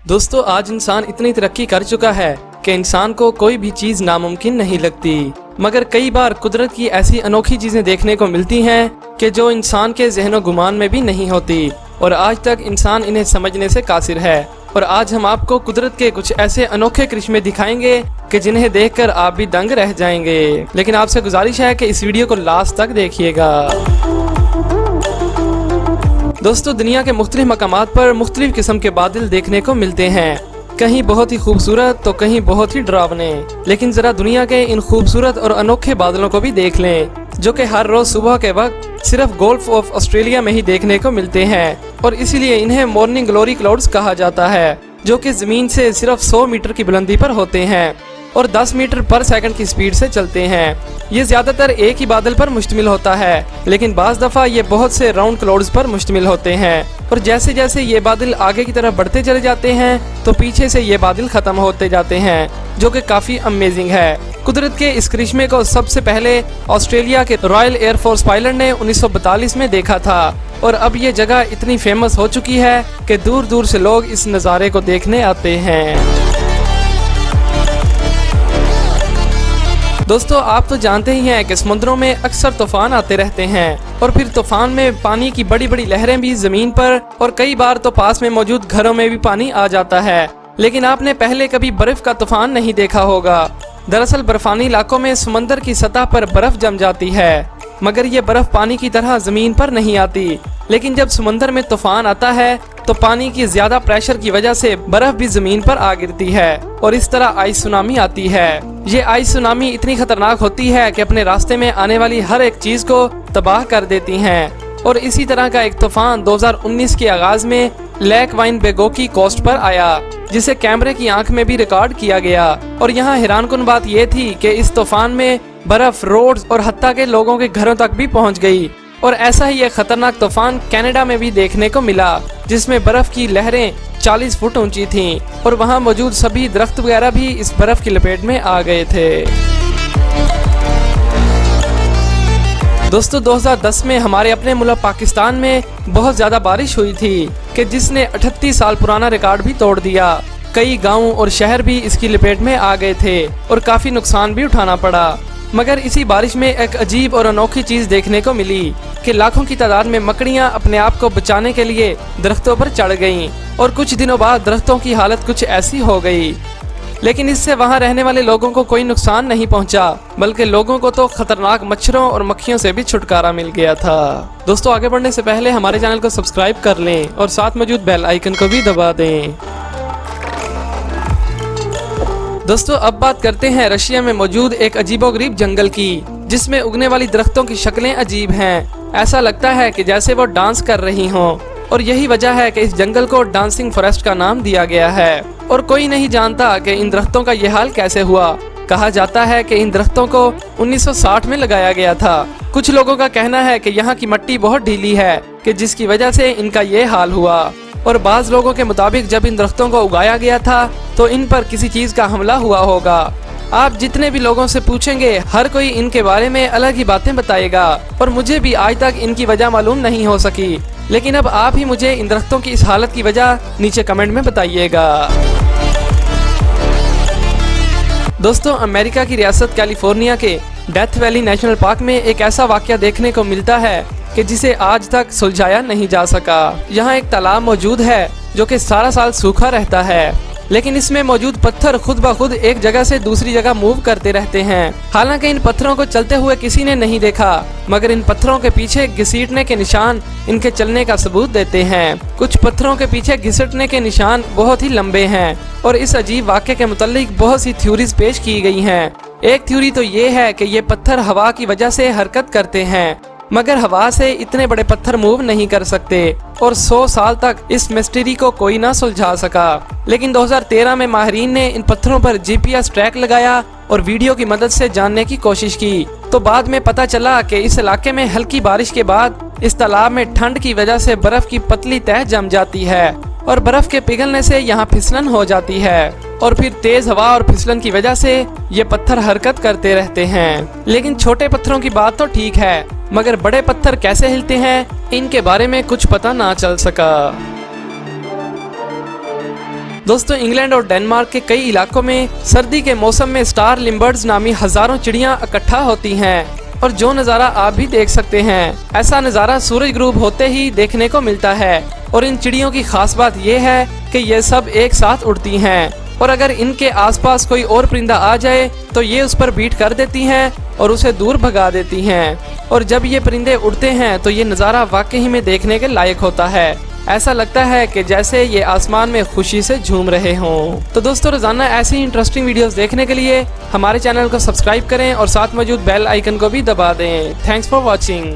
दोस्तों आज इंसान इतनी तरक्की कर चुका है कि इंसान को कोई भी चीज नामुमकिन नहीं लगती, मगर कई बार कुदरत की ऐसी अनोखी चीजें देखने को मिलती हैं कि जो इंसान के ज़हनो गुमान में भी नहीं होती और आज तक इंसान इन्हें समझने से कासिर है। और आज हम आपको कुदरत के कुछ ऐसे अनोखे करिश्मे दिखाएंगे कि जिन्हें देखकर आप भी दंग रह जाएंगे। लेकिन आपसे गुजारिश है कि इस वीडियो को लास्ट तक देखिएगा। दोस्तों दुनिया के मुख्तलिफ मकामात पर मुख्तलिफ किस्म के बादल देखने को मिलते हैं, कहीं बहुत ही खूबसूरत तो कहीं बहुत ही डरावने। लेकिन जरा दुनिया के इन खूबसूरत और अनोखे बादलों को भी देख लें जो कि हर रोज सुबह के वक्त सिर्फ गोल्फ ऑफ ऑस्ट्रेलिया में ही देखने को मिलते हैं और इसीलिए इन्हें मॉर्निंग ग्लोरी क्लाउड्स कहा जाता है, जो कि जमीन से सिर्फ 100 मीटर की बुलंदी पर होते हैं और 10 मीटर पर सेकंड की स्पीड से चलते हैं। ये ज्यादातर एक ही बादल पर मुश्तमिल होता है, लेकिन बाज दफा ये बहुत से राउंड क्लाउड्स पर मुश्तमिल होते हैं और जैसे जैसे ये बादल आगे की तरफ बढ़ते चले जाते हैं तो पीछे से ये बादल खत्म होते जाते हैं, जो कि काफी अमेजिंग है। कुदरत के इस करिश्मे को सबसे पहले ऑस्ट्रेलिया के रॉयल एयरफोर्स पायलट ने 1942 में देखा था और अब ये जगह इतनी फेमस हो चुकी है कि दूर दूर से लोग इस नज़ारे को देखने आते हैं। दोस्तों आप तो जानते ही हैं कि समुद्रों में अक्सर तूफान आते रहते हैं और फिर तूफान में पानी की बड़ी बड़ी लहरें भी जमीन पर और कई बार तो पास में मौजूद घरों में भी पानी आ जाता है। लेकिन आपने पहले कभी बर्फ का तूफान नहीं देखा होगा। दरअसल बर्फानी इलाकों में समंदर की सतह पर बर्फ जम जाती है, मगर ये बर्फ पानी की तरह जमीन पर नहीं आती। लेकिन जब समंदर में तूफान आता है तो पानी की ज्यादा प्रेशर की वजह से बर्फ भी जमीन पर आ गिरती है और इस तरह आइस सुनामी आती है। ये आइस सुनामी इतनी खतरनाक होती है कि अपने रास्ते में आने वाली हर एक चीज को तबाह कर देती हैं। और इसी तरह का एक तूफान 2019 के आगाज में लेक वाइनबेगो की कोस्ट पर आया, जिसे कैमरे की आंख में भी रिकॉर्ड किया गया। और यहाँ हैरानकुन बात यह थी कि इस तूफान में बर्फ रोड्स और हत्ता के लोगों के घरों तक भी पहुंच गई। और ऐसा ही एक खतरनाक तूफान कनाडा में भी देखने को मिला, जिसमें बर्फ की लहरें 40 फुट ऊंची थीं और वहां मौजूद सभी दरख्त वगैरह भी इस बर्फ की लपेट में आ गए थे। दोस्तों 2010 में हमारे अपने मुल्क पाकिस्तान में बहुत ज्यादा बारिश हुई थी कि जिसने 38 साल पुराना रिकॉर्ड भी तोड़ दिया। कई गाँव और शहर भी इसकी लपेट में आ गए थे और काफी नुकसान भी उठाना पड़ा। मगर इसी बारिश में एक अजीब और अनोखी चीज देखने को मिली कि लाखों की तादाद में मकड़ियां अपने आप को बचाने के लिए दरख्तों पर चढ़ गईं और कुछ दिनों बाद दरख्तों की हालत कुछ ऐसी हो गई। लेकिन इससे वहां रहने वाले लोगों को कोई नुकसान नहीं पहुंचा, बल्कि लोगों को तो खतरनाक मच्छरों और मक्खियों से भी छुटकारा मिल गया था। दोस्तों आगे बढ़ने से पहले हमारे चैनल को सब्सक्राइब कर लें और साथ मौजूद बेल आइकन को भी दबा दें। दोस्तों अब बात करते हैं रशिया में मौजूद एक अजीबोगरीब जंगल की, जिसमें उगने वाली दरख्तों की शक्लें अजीब हैं। ऐसा लगता है कि जैसे वो डांस कर रही हों और यही वजह है कि इस जंगल को डांसिंग फॉरेस्ट का नाम दिया गया है। और कोई नहीं जानता कि इन दरख्तों का ये हाल कैसे हुआ। कहा जाता है कि इन दरख्तों को 1960 में लगाया गया था। कुछ लोगों का कहना है कि यहाँ की मिट्टी बहुत ढीली है कि जिसकी वजह से इनका ये हाल हुआ। और बाज लोगों के मुताबिक जब इन दरख्तों को उगाया गया था तो इन पर किसी चीज का हमला हुआ होगा। आप जितने भी लोगों से पूछेंगे हर कोई इनके बारे में अलग ही बातें बताएगा और मुझे भी आज तक इनकी वजह मालूम नहीं हो सकी। लेकिन अब आप ही मुझे इन दरख्तों की इस हालत की वजह नीचे कमेंट में बताइएगा। दोस्तों अमेरिका की रियासत कैलिफोर्निया के डेथ वैली नेशनल पार्क में एक ऐसा वाकया देखने को मिलता है कि जिसे आज तक सुलझाया नहीं जा सका। यहाँ एक तालाब मौजूद है जो कि सारा साल सूखा रहता है, लेकिन इसमें मौजूद पत्थर खुद ब खुद एक जगह से दूसरी जगह मूव करते रहते हैं। हालांकि इन पत्थरों को चलते हुए किसी ने नहीं देखा, मगर इन पत्थरों के पीछे घसीटने के निशान इनके चलने का सबूत देते हैं। कुछ पत्थरों के पीछे घसीटने के निशान बहुत ही लंबे हैं और इस अजीब वाक़े के मुतालिक बहुत सी थ्योरीज पेश की गई हैं। एक थ्योरी तो ये है कि ये पत्थर हवा की वजह से हरकत करते हैं, मगर हवा से इतने बड़े पत्थर मूव नहीं कर सकते और 100 साल तक इस मिस्ट्री को कोई ना सुलझा सका। लेकिन 2013 में माहिरीन ने इन पत्थरों पर GPS ट्रैक लगाया और वीडियो की मदद से जानने की कोशिश की, तो बाद में पता चला कि इस इलाके में हल्की बारिश के बाद इस तालाब में ठंड की वजह से बर्फ की पतली तह जम जाती है और बर्फ के पिघलने से यहाँ फिसलन हो जाती है और फिर तेज हवा और फिसलन की वजह से ये पत्थर हरकत करते रहते हैं। लेकिन छोटे पत्थरों की बात तो ठीक है, मगर बड़े पत्थर कैसे हिलते हैं इनके बारे में कुछ पता ना चल सका। दोस्तों इंग्लैंड और डेनमार्क के कई इलाकों में सर्दी के मौसम में स्टार लिम्बर्ड्स नामी हजारों चिड़ियां इकट्ठा होती हैं और जो नज़ारा आप भी देख सकते हैं। ऐसा नज़ारा सूरज ग्रूब होते ही देखने को मिलता है और इन चिड़ियों की खास बात यह है कि ये सब एक साथ उड़ती हैं और अगर इनके आसपास कोई और परिंदा आ जाए तो ये उस पर बीट कर देती हैं और उसे दूर भगा देती हैं। और जब ये परिंदे उड़ते हैं तो ये नज़ारा वाकई में देखने के लायक होता है। ऐसा लगता है कि जैसे ये आसमान में खुशी से झूम रहे हों। तो दोस्तों रोजाना ऐसी इंटरेस्टिंग वीडियोस देखने के लिए हमारे चैनल को सब्सक्राइब करें और साथ मौजूद बेल आइकन को भी दबा दें। Thanks for watching.